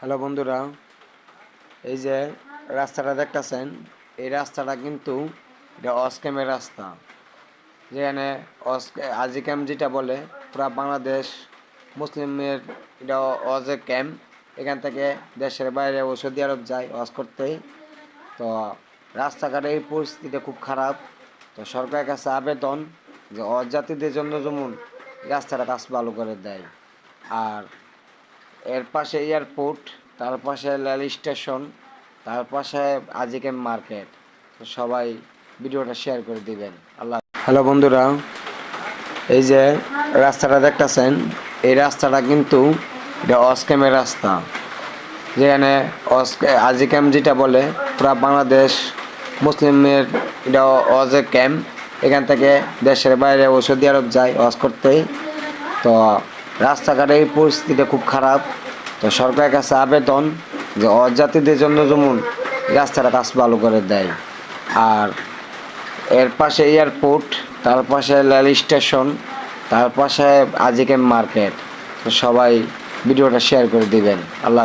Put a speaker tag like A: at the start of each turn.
A: Hello বন্ধুরা, এই যে রাস্তাটা দেখতেছেন, এই রাস্তাটা কিন্তু এটা অস্ক্যামের রাস্তা। যেখানে আজি ক্যাম্প যেটা বলে পুরা বাংলাদেশ মুসলিমের, এটা অজে ক্যাম্প। এখান থেকে দেশের বাইরে ও সৌদি আরব যায় ওয়াজ করতেই। তো রাস্তাঘাটের এই পরিস্থিতিটা খুব খারাপ। তো সরকারের কাছে আবেদন যে অজাতিদের জন্য যেমন রাস্তাটা কাজ ভালো করে দেয়। আর এর পাশে এয়ারপোর্ট, তার পাশে রেল স্টেশন, তার পাশে আজিকে মার্কেট। তো সবাই ভিডিওটা শেয়ার করে দিবেন। আল্লাহ। হ্যালো বন্ধুরা, এই যে রাস্তাটা দেখতেছেন, এই রাস্তাটা কিন্তু এটা অস্ক্যামের রাস্তা। যেখানে আজি ক্যাম্প যেটা বলে পুরা বাংলাদেশ মুসলিমের, এটা অজে ক্যাম্প। এখান থেকে দেশের বাইরে ও সৌদি আরব যায় ওয়াজ করতেই। তো রাস্তাঘাটের এই পরিস্থিতিটা খুব খারাপ। তো সরকারের কাছে আবেদন যে অজাতিদের জন্য যেমন রাস্তাটা কাজ ভালো করে দেয়। আর এর পাশে এয়ারপোর্ট, তার পাশে রেল স্টেশন, তার পাশে আজিকে মার্কেট। তো সবাই ভিডিওটা শেয়ার করে দিবেন। আল্লাহ।